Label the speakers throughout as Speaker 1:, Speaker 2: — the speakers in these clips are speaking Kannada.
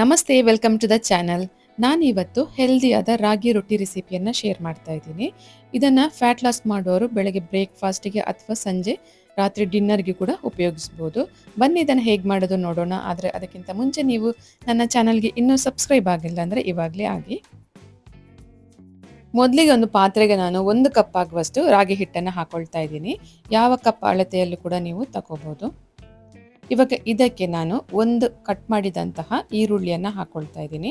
Speaker 1: ನಮಸ್ತೆ, ವೆಲ್ಕಮ್ ಟು ದ ಚಾನಲ್. ನಾನಿವತ್ತು ಹೆಲ್ದಿಯಾದ ರಾಗಿ ರೊಟ್ಟಿ ರೆಸಿಪಿಯನ್ನು ಶೇರ್ ಮಾಡ್ತಾ ಇದ್ದೀನಿ. ಇದನ್ನು ಫ್ಯಾಟ್ ಲಾಸ್ ಮಾಡೋರು ಬೆಳಗ್ಗೆ ಬ್ರೇಕ್ಫಾಸ್ಟಿಗೆ ಅಥವಾ ಸಂಜೆ ರಾತ್ರಿ ಡಿನ್ನರ್ಗೆ ಕೂಡ ಉಪಯೋಗಿಸ್ಬೋದು. ಬನ್ನಿ ಇದನ್ನು ಹೇಗೆ ಮಾಡೋದು ನೋಡೋಣ. ಆದರೆ ಅದಕ್ಕಿಂತ ಮುಂಚೆ ನೀವು ನನ್ನ ಚಾನಲ್ಗೆ ಇನ್ನೂ ಸಬ್ಸ್ಕ್ರೈಬ್ ಆಗಿಲ್ಲ ಅಂದರೆ ಇವಾಗಲೇ ಆಗಿ. ಮೊದಲಿಗೆ ಒಂದು ಪಾತ್ರೆಗೆ ನಾನು 1 ಕಪ್ ಆಗುವಷ್ಟು ರಾಗಿ ಹಿಟ್ಟನ್ನು ಹಾಕೊಳ್ತಾ ಇದ್ದೀನಿ. ಯಾವ ಕಪ್ ಅಳತೆಯಲ್ಲೂ ಕೂಡ ನೀವು ತಗೋಬೋದು. ಇವಾಗ ಇದಕ್ಕೆ ನಾನು ಒಂದು ಕಟ್ ಮಾಡಿದಂತಹ ಈರುಳ್ಳಿಯನ್ನು ಹಾಕೊಳ್ತಾ ಇದ್ದೀನಿ.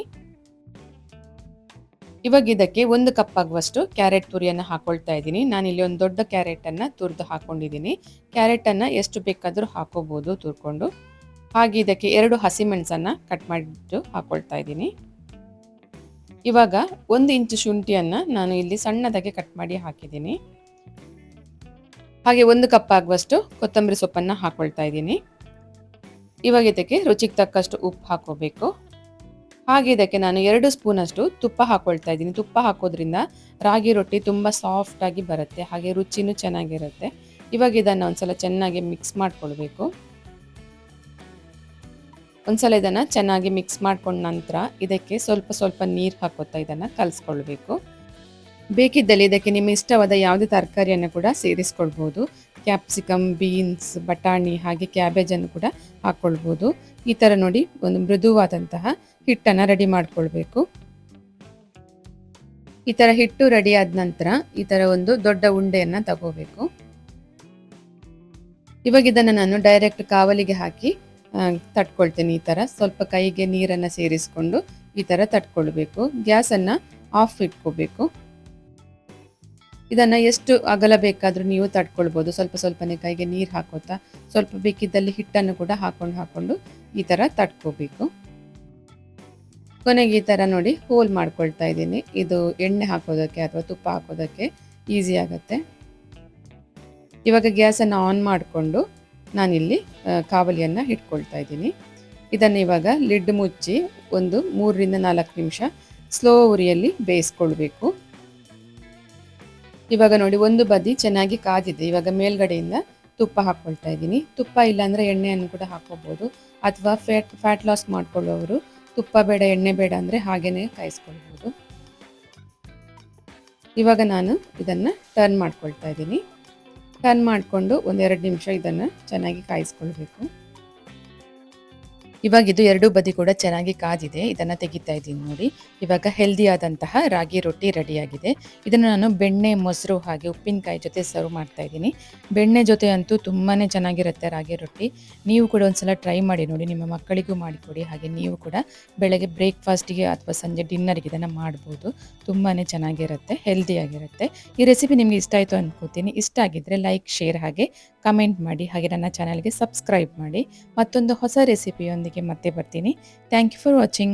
Speaker 1: ಇವಾಗ ಇದಕ್ಕೆ 1 ಕಪ್ ಆಗುವಷ್ಟು ಕ್ಯಾರೆಟ್ ತುರಿಯನ್ನು ಹಾಕೊಳ್ತಾ ಇದ್ದೀನಿ. ನಾನಿಲ್ಲಿ ಒಂದು ದೊಡ್ಡ ಕ್ಯಾರೆಟನ್ನು ತುರಿದು ಹಾಕೊಂಡಿದ್ದೀನಿ. ಕ್ಯಾರೆಟನ್ನು ಎಷ್ಟು ಬೇಕಾದರೂ ಹಾಕೋಬೋದು ತುರ್ಕೊಂಡು. ಹಾಗೆ ಇದಕ್ಕೆ 2 ಹಸಿಮೆಣಸನ್ನು ಕಟ್ ಮಾಡಿಟ್ಟು ಹಾಕೊಳ್ತಾ ಇದ್ದೀನಿ. ಇವಾಗ 1 ಇಂಚು ಶುಂಠಿಯನ್ನು ನಾನು ಇಲ್ಲಿ ಸಣ್ಣದಾಗಿ ಕಟ್ ಮಾಡಿ ಹಾಕಿದ್ದೀನಿ. ಹಾಗೆ 1 ಕಪ್ ಆಗುವಷ್ಟು ಕೊತ್ತಂಬರಿ ಸೊಪ್ಪನ್ನು ಹಾಕೊಳ್ತಾ ಇದ್ದೀನಿ. ಇವಾಗ ಇದಕ್ಕೆ ರುಚಿಗೆ ತಕ್ಕಷ್ಟು ಉಪ್ಪು ಹಾಕೋಬೇಕು. ಹಾಗೆ ಇದಕ್ಕೆ ನಾನು 2 ಸ್ಪೂನಷ್ಟು ತುಪ್ಪ ಹಾಕೊಳ್ತಾ ಇದ್ದೀನಿ. ತುಪ್ಪ ಹಾಕೋದ್ರಿಂದ ರಾಗಿ ರೊಟ್ಟಿ ತುಂಬ ಸಾಫ್ಟಾಗಿ ಬರುತ್ತೆ, ಹಾಗೆ ರುಚಿನೂ ಚೆನ್ನಾಗಿರುತ್ತೆ. ಇವಾಗ ಇದನ್ನು ಒಂದ್ಸಲ ಚೆನ್ನಾಗಿ ಮಿಕ್ಸ್ ಮಾಡ್ಕೊಳ್ಬೇಕು. ಒಂದ್ಸಲ ಇದನ್ನು ಚೆನ್ನಾಗಿ ಮಿಕ್ಸ್ ಮಾಡ್ಕೊಂಡ ನಂತರ ಇದಕ್ಕೆ ಸ್ವಲ್ಪ ಸ್ವಲ್ಪ ನೀರು ಹಾಕೋತಾ ಇದನ್ನು ಕಲಿಸ್ಕೊಳ್ಬೇಕು. ಬೇಕಿದ್ದಲ್ಲಿ ಇದಕ್ಕೆ ನಿಮ್ಮ ಇಷ್ಟವಾದ ಯಾವುದೇ ತರಕಾರಿಯನ್ನು ಕೂಡ ಸೇರಿಸ್ಕೊಳ್ಬೋದು. ಕ್ಯಾಪ್ಸಿಕಮ್, ಬೀನ್ಸ್, ಬಟಾಣಿ ಹಾಗೆ ಕ್ಯಾಬೇಜನ್ನು ಕೂಡ ಹಾಕ್ಕೊಳ್ಬೋದು. ಈ ಥರ ನೋಡಿ ಒಂದು ಮೃದುವಾದಂತಹ ಹಿಟ್ಟನ್ನು ರೆಡಿ ಮಾಡ್ಕೊಳ್ಬೇಕು. ಈ ಥರ ಹಿಟ್ಟು ರೆಡಿ ಆದ ನಂತರ ಈ ಥರ ಒಂದು ದೊಡ್ಡ ಉಂಡೆಯನ್ನು ತಗೋಬೇಕು. ಇವಾಗ ಇದನ್ನು ನಾನು ಡೈರೆಕ್ಟ್ ಕಾವಲಿಗೆ ಹಾಕಿ ತಟ್ಕೊಳ್ತೇನೆ. ಈ ಥರ ಸ್ವಲ್ಪ ಕೈಗೆ ನೀರನ್ನು ಸೇರಿಸ್ಕೊಂಡು ಈ ಥರ ತಟ್ಕೊಳ್ಬೇಕು. ಗ್ಯಾಸನ್ನು ಆಫ್ ಇಟ್ಕೋಬೇಕು. ಇದನ್ನು ಎಷ್ಟು ಅಗಲ ಬೇಕಾದರೂ ನೀವು ತಟ್ಕೊಳ್ಬೋದು. ಸ್ವಲ್ಪ ಸ್ವಲ್ಪನೇ ಕೈಗೆ ನೀರು ಹಾಕೋತಾ ಸ್ವಲ್ಪ ಬೇಕಿದ್ದಲ್ಲಿ ಹಿಟ್ಟನ್ನು ಕೂಡ ಹಾಕೊಂಡು ಈ ಥರ ತಟ್ಕೋಬೇಕು. ಕೊನೆಗೆ ಈ ಥರ ನೋಡಿ ಹೋಲ್ ಮಾಡ್ಕೊಳ್ತಾ ಇದ್ದೀನಿ. ಇದು ಎಣ್ಣೆ ಹಾಕೋದಕ್ಕೆ ಅಥವಾ ತುಪ್ಪ ಹಾಕೋದಕ್ಕೆ ಈಸಿ ಆಗುತ್ತೆ. ಇವಾಗ ಗ್ಯಾಸನ್ನು ಆನ್ ಮಾಡಿಕೊಂಡು ನಾನಿಲ್ಲಿ ಕಾವಲಿಯನ್ನು ಇಟ್ಕೊಳ್ತಾ ಇದ್ದೀನಿ. ಇದನ್ನು ಇವಾಗ ಲಿಡ್ ಮುಚ್ಚಿ ಒಂದು 3ರಿಂದ 4 ನಿಮಿಷ ಸ್ಲೋ ಉರಿಯಲ್ಲಿ ಬೇಯಿಸ್ಕೊಳ್ಬೇಕು. ಇವಾಗ ನೋಡಿ ಒಂದು ಬದಿ ಚೆನ್ನಾಗಿ ಕಾದಿದೆ. ಇವಾಗ ಮೇಲ್ಗಡೆಯಿಂದ ತುಪ್ಪ ಹಾಕ್ಕೊಳ್ತಾ ಇದ್ದೀನಿ. ತುಪ್ಪ ಇಲ್ಲಾಂದರೆ ಎಣ್ಣೆಯನ್ನು ಕೂಡ ಹಾಕೋಬೋದು, ಅಥವಾ ಫ್ಯಾಟ್ ಲಾಸ್ ಮಾಡ್ಕೊಳ್ಳೋರು ತುಪ್ಪ ಬೇಡ ಎಣ್ಣೆ ಬೇಡ ಅಂದರೆ ಹಾಗೇ ಕಾಯಿಸ್ಕೊಳ್ಬೋದು. ಇವಾಗ ನಾನು ಇದನ್ನು ಟರ್ನ್ ಮಾಡ್ಕೊಳ್ತಾ ಇದ್ದೀನಿ. ಟರ್ನ್ ಮಾಡಿಕೊಂಡು 1-2 ನಿಮಿಷ ಇದನ್ನು ಚೆನ್ನಾಗಿ ಕಾಯಿಸ್ಕೊಳ್ಬೇಕು. ಇವಾಗ ಇದು 2 ಬದಿ ಕೂಡ ಚೆನ್ನಾಗಿ ಕಾದಿದೆ. ಇದನ್ನು ತೆಗಿತಾ ಇದ್ದೀನಿ ನೋಡಿ. ಇವಾಗ ಹೆಲ್ದಿ ಆದಂತಹ ರಾಗಿ ರೊಟ್ಟಿ ರೆಡಿಯಾಗಿದೆ. ಇದನ್ನು ನಾನು ಬೆಣ್ಣೆ, ಮೊಸರು ಹಾಗೆ ಉಪ್ಪಿನಕಾಯಿ ಜೊತೆ ಸರ್ವ್ ಮಾಡ್ತಾ ಇದ್ದೀನಿ. ಬೆಣ್ಣೆ ಜೊತೆ ಅಂತೂ ತುಂಬಾ ಚೆನ್ನಾಗಿರುತ್ತೆ ರಾಗಿ ರೊಟ್ಟಿ. ನೀವು ಕೂಡ ಒಂದ್ಸಲ ಟ್ರೈ ಮಾಡಿ ನೋಡಿ, ನಿಮ್ಮ ಮಕ್ಕಳಿಗೂ ಮಾಡಿಕೊಡಿ. ಹಾಗೆ ನೀವು ಕೂಡ ಬೆಳಗ್ಗೆ ಬ್ರೇಕ್ಫಾಸ್ಟಿಗೆ ಅಥವಾ ಸಂಜೆ ಡಿನ್ನರ್ಗೆ ಇದನ್ನು ಮಾಡ್ಬೋದು. ತುಂಬಾ ಚೆನ್ನಾಗಿರುತ್ತೆ, ಹೆಲ್ದಿಯಾಗಿರುತ್ತೆ. ಈ ರೆಸಿಪಿ ನಿಮಗೆ ಇಷ್ಟ ಆಯಿತು ಅನ್ಕೋತೀನಿ. ಇಷ್ಟ ಆಗಿದ್ದರೆ ಲೈಕ್, ಶೇರ್ ಹಾಗೆ ಕಮೆಂಟ್ ಮಾಡಿ. ಹಾಗೆ ನನ್ನ ಚಾನಲ್ಗೆ ಸಬ್ಸ್ಕ್ರೈಬ್ ಮಾಡಿ. ಮತ್ತೊಂದು ಹೊಸ ರೆಸಿಪಿಯೊಂದಿಗೆ ಮತ್ತೆ ಬರ್ತೀನಿ. Thank you for watching.